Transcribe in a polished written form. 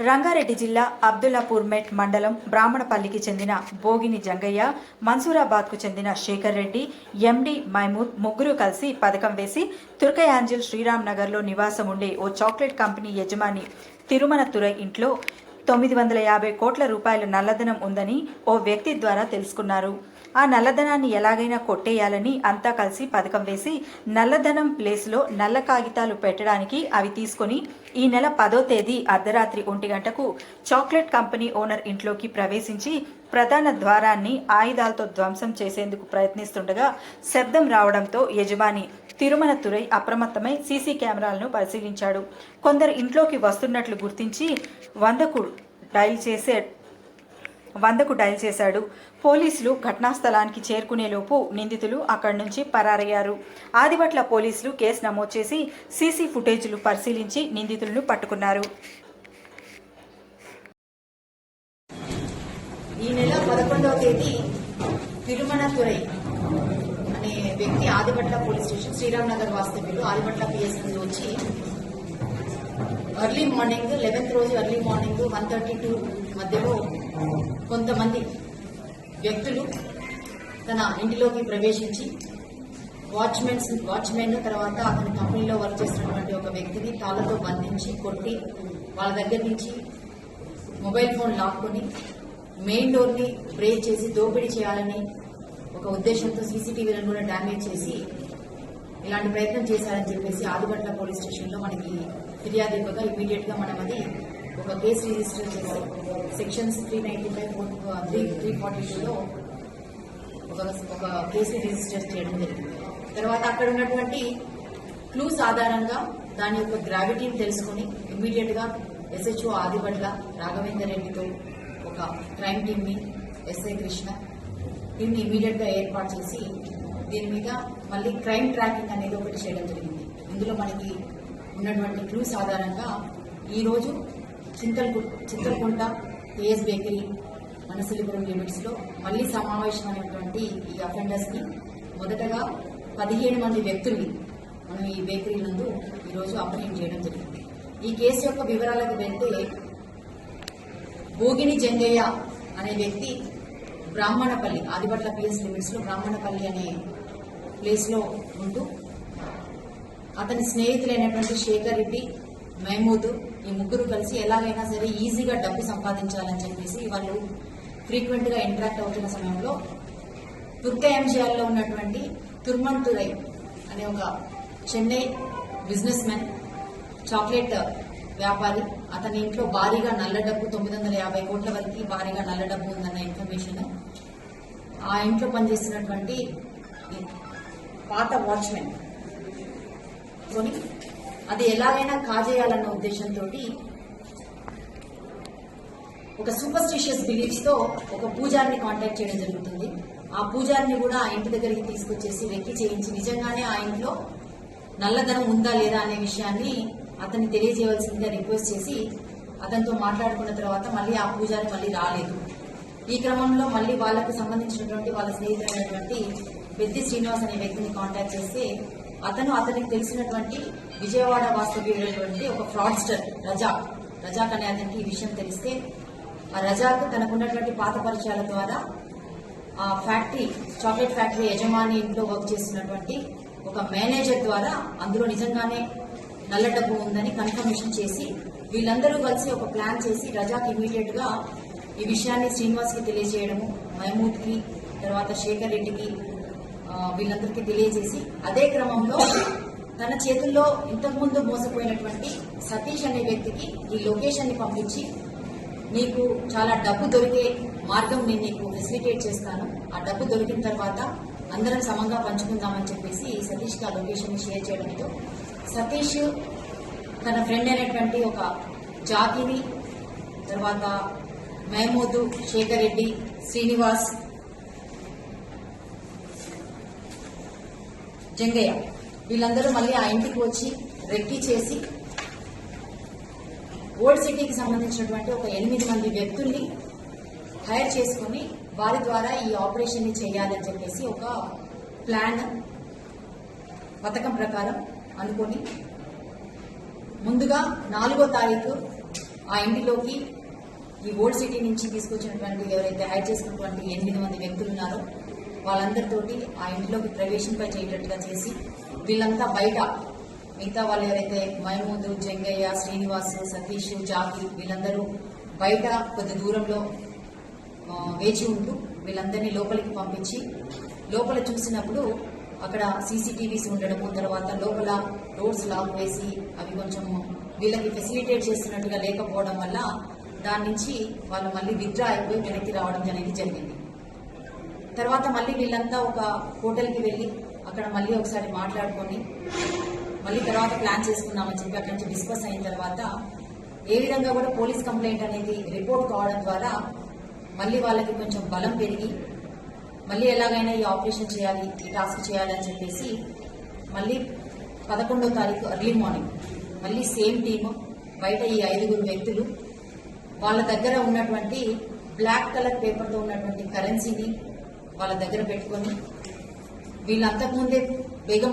రంగారెడ్డి జిల్లా అబ్దుల్లాపూర్ మెట్ మండలం బ్రాహ్మణపల్లికి చెందిన బోగిని జంగయ్య, మన్సూరాబాద్కు చెందిన శేఖర్ రెడ్డి, ఎండి మైమూద్ ముగ్గురు కలిసి పథకం వేసి తుర్కయాంజల్ శ్రీరామ్ నగర్లో నివాసం ఉండే ఓ చాక్లెట్ కంపెనీ యజమాని తిరుమల తురై ఇంట్లో 950 కోట్ల రూపాయల నల్లధనం ఉందని ఓ వ్యక్తి ద్వారా తెలుసుకున్నారు. ఆ నల్లధనాన్ని ఎలాగైనా కొట్టేయాలని అంతా కలిసి పథకం వేసి నల్లధనం ప్లేస్లో నల్ల కాగితాలు పెట్టడానికి అవి తీసుకుని ఈ నెల 10వ తేదీ అర్ధరాత్రి 1 గంటకు చాక్లెట్ కంపెనీ ఓనర్ ఇంట్లోకి ప్రవేశించి ప్రధాన ద్వారాన్ని ఆయుధాలతో ధ్వంసం చేసేందుకు ప్రయత్నిస్తుండగా శబ్దం రావడంతో యజమాని తిరుమల తురై అప్రమత్తమై సీసీ కెమెరాలను పరిశీలించాడు. కొందరు ఇంట్లోకి వస్తున్నట్లు గుర్తించి 100కు డయల్ చేశాడు. పోలీసులు ఘటనా స్థలానికి చేరుకునేలోపు నిందితులు అక్కడి నుంచి పరారయ్యారు. ఆదిబట్ల పోలీసులు కేసు నమోదు చేసి సీసీ ఫుటేజ్లు పరిశీలించి నిందితులను పట్టుకున్నారు. ఈ నెల 11వ తేదీ తిరుమల తురై అనే వ్యక్తి ఆదిబట్ల పోలీస్ స్టేషన్ శ్రీరామ్ నగర్ వాస్తవ్యులు ఆదిబట్ల పిఎస్ నుండి వచ్చి ఎర్లీ మార్నింగ్ 11th రోజు ఎర్లీ మార్నింగ్ 1:32 మధ్యలో కొంతమంది వ్యక్తులు తన ఇంటిలోకి ప్రవేశించి వాచ్మెన్ తర్వాత అతని కంపెనీలో వర్క్ చేస్తున్నటువంటి ఒక వ్యక్తిని తాళ్లతో బంధించి కొట్టి వాళ్ళ దగ్గర నుంచి మొబైల్ ఫోన్ లాక్కొని మెయిన్ డోర్ ని బ్రేక్ చేసి దోపిడీ చేయాలని ఒక ఉద్దేశంతో సీసీటీవీలను కూడా డ్యామేజ్ చేసి ఇలాంటి ప్రయత్నం చేశారని చెప్పేసి ఆదిబట్ల పోలీస్ స్టేషన్ లో మనకి ఫిర్యాదు ఇవ్వగా ఇమీడియట్ గా మనం అది ఒక కేసు రిజిస్టర్ చేసి సెక్షన్స్ 395, 342లో ఒక కేసు రిజిస్టర్ చేయడం జరిగింది. తర్వాత అక్కడ ఉన్నటువంటి క్లూస్ ఆధారంగా దాని యొక్క గ్రావిటీని తెలుసుకుని ఇమీడియట్ గా ఎస్హెచ్ఓ ఆదిబట్ల రాఘవేందర్ రెడ్డితో ఒక క్రైమ్ టీమ్ ని ఎస్ఐ కృష్ణ టీమ్ ని ఇమీడియట్ గా ఏర్పాటు చేసి దీని మీద మళ్ళీ క్రైమ్ ట్రాకింగ్ అనేది ఒకటి చేయడం జరిగింది. ఇందులో మనకి ఉన్నటువంటి క్లూస్ ఆధారంగా ఈ రోజు చింతలకుంట కేఎస్ బేకరీ మనసిలిపురం లిమిట్స్ లో మళ్లీ సమావేశమైనటువంటి ఈ అఫెండర్స్ ని మొదటగా 17 మంది వ్యక్తుల్ని మనం ఈ బేకరీ నందు ఈ రోజు అప్రహెండ్ చేయడం జరిగింది. ఈ కేసు యొక్క వివరాలకు వెళ్తే బోగిని జంగయ్య అనే వ్యక్తి బ్రాహ్మణపల్లి ఆదిబట్ల పిఎస్ లిమిట్స్ లో బ్రాహ్మణపల్లి అనే ప్లేస్ లో ఉంటూ అతని స్నేహితులైనటువంటి శేఖర్ రెడ్డి, మహమూద్ ఈ ముగ్గురు కలిసి ఎలాగైనా సరే ఈజీగా డబ్బు సంపాదించాలని చెప్పేసి వాళ్ళు ఫ్రీక్వెంట్ గా ఇంటరాక్ట్ అవుతున్న సమయంలో తుర్కయాంజల్లో ఉన్నటువంటి తిరుమల తురై అనే ఒక చెన్నై బిజినెస్ మ్యాన్ చాక్లెట్ వ్యాపారి అతని ఇంట్లో భారీగా నల్ల డబ్బు 950 కోట్ల వరకు భారీగా నల్ల డబ్బు ఉందన్న ఇన్ఫర్మేషన్ ఆ ఇంట్లో పనిచేస్తున్నటువంటి పాత వాచ్మెన్ కొని అది ఎలాగైనా కాజేయాలన్న ఉద్దేశంతో ఒక సూపర్స్టిషియస్ బిలీఫ్స్ తో ఒక పూజారిని కాంటాక్ట్ చేయడం జరుగుతుంది. ఆ పూజారిని కూడా ఆ ఇంటి దగ్గరికి తీసుకొచ్చేసి వెక్కి చేయించి నిజంగానే ఆ ఇంట్లో నల్లధనం ఉందా లేదా అనే విషయాన్ని అతన్ని తెలియజేయవలసిందిగా రిక్వెస్ట్ చేసి అతనితో మాట్లాడుకున్న తర్వాత మళ్ళీ ఆ పూజారి మళ్ళీ రాలేదు. ఈ క్రమంలో మళ్ళీ వాళ్లకు సంబంధించినటువంటి వాళ్ళ స్నేహితులైనటువంటి పెద్ది శ్రీనివాస్ అనే వ్యక్తిని కాంటాక్ట్ చేస్తే అతనికి తెలిసినటువంటి విజయవాడ వాస్తవ్యుడైనటువంటి ఒక ఫ్రాడ్స్టర్ రజాక్ అనే అతనికి ఈ విషయం తెలిస్తే ఆ రజాక్ తనకున్నటువంటి పాత పరిచయాల ద్వారా ఆ ఫ్యాక్టరీ చాక్లెట్ ఫ్యాక్టరీ యజమాని ఇంట్లో వర్క్ చేస్తున్నటువంటి ఒక మేనేజర్ ద్వారా అందులో నిజంగానే నల్ల డబ్బు ఉందని కన్ఫర్మేషన్ చేసి వీళ్ళందరూ కలిసి ఒక ప్లాన్ చేసి రజాక్ ఇమీడియట్ గా ఈ విషయాన్ని శ్రీనివాస్ కి తెలియజేయడము, మహమూద్ కి తర్వాత శేఖర్ రెడ్డికి వీళ్ళందరికీ తెలియజేసి అదే క్రమంలో తన చేతుల్లో ఇంతకుముందు మోసపోయినటువంటి సతీష్ అనే వ్యక్తికి ఈ లొకేషన్ ని పంపించి నీకు చాలా డబ్బు దొరికే మార్గం నేను నీకు ఫెసిలిటేట్ చేస్తాను, ఆ డబ్బు దొరికిన తర్వాత అందరం సమంగా పంచుకుందామని చెప్పేసి సతీష్ కి ఆ లొకేషన్ ని షేర్ చేయడంతో సతీష్ తన ఫ్రెండ్ అయినటువంటి ఒక జాతిని తర్వాత మహమూద్, శేఖర్ రెడ్డి, శ్రీనివాస్, జంగయ్య వీళ్ళందరూ మళ్ళీ ఆ ఇంటికి వచ్చి రెక్కి చేసి ఓల్డ్ సిటీకి సంబంధించినటువంటి ఒక 8 మంది వ్యక్తుల్ని హైర్ చేసుకుని వారి ద్వారా ఈ ఆపరేషన్ ని చేయాలని చెప్పేసి ఒక ప్లాన్ పథకం ప్రకారం అనుకుని ముందుగా 4వ తారీఖు ఆ ఇంటిలోకి ఈ ఓల్డ్ సిటీ నుంచి తీసుకొచ్చినటువంటి ఎవరైతే హైడ్ చేసుకున్నటువంటి 8 మంది వ్యక్తులు ఉన్నారో వాళ్ళందరితోటి ఆ ఇంటిలోకి ప్రవేశింప చేయటట్టుగా చేసి వీళ్ళంతా బయట మిగతా వాళ్ళు ఎవరైతే మైమూద్, జంగయ్య, శ్రీనివాస్, సతీష్, జాకి వీళ్ళందరూ బయట కొద్ది దూరంలో వేచి ఉంటూ వీళ్ళందరినీ లోపలికి పంపించి లోపల చూసినప్పుడు అక్కడ సీసీటీవీస్ ఉండడము, తర్వాత లోపల డోర్స్ లాక్ వేసి అవి కొంచెం వీళ్ళకి ఫెసిలిటేట్ చేస్తున్నట్టుగా లేకపోవడం వల్ల దాని నుంచి వాళ్ళు మళ్ళీ విత్డ్రా అయిపోయి వెనక్కి రావడం అనేది జరిగింది. తర్వాత మళ్ళీ వీళ్ళంతా ఒక హోటల్కి వెళ్ళి అక్కడ మళ్ళీ ఒకసారి మాట్లాడుకొని మళ్ళీ తర్వాత ప్లాన్ చేసుకున్నామని చెప్పి అక్కడి నుంచి డిస్కస్ అయిన తర్వాత ఏ విధంగా కూడా పోలీస్ కంప్లైంట్ అనేది రిపోర్ట్ కావడం ద్వారా మళ్ళీ వాళ్ళకి కొంచెం బలం పెరిగి మళ్ళీ ఎలాగైనా ఈ ఆపరేషన్ చేయాలి, ఈ టాస్క్ చేయాలి అని చెప్పేసి మళ్ళీ 11వ తారీఖు ఎర్లీ మార్నింగ్ మళ్ళీ సేమ్ టీము బయట ఈ 5 వ్యక్తులు వాళ్ళ దగ్గర ఉన్నటువంటి బ్లాక్ కలర్ పేపర్తో ఉన్నటువంటి కరెన్సీని వాళ్ళ దగ్గర పెట్టుకొని వీళ్ళంతకుముందే బేగం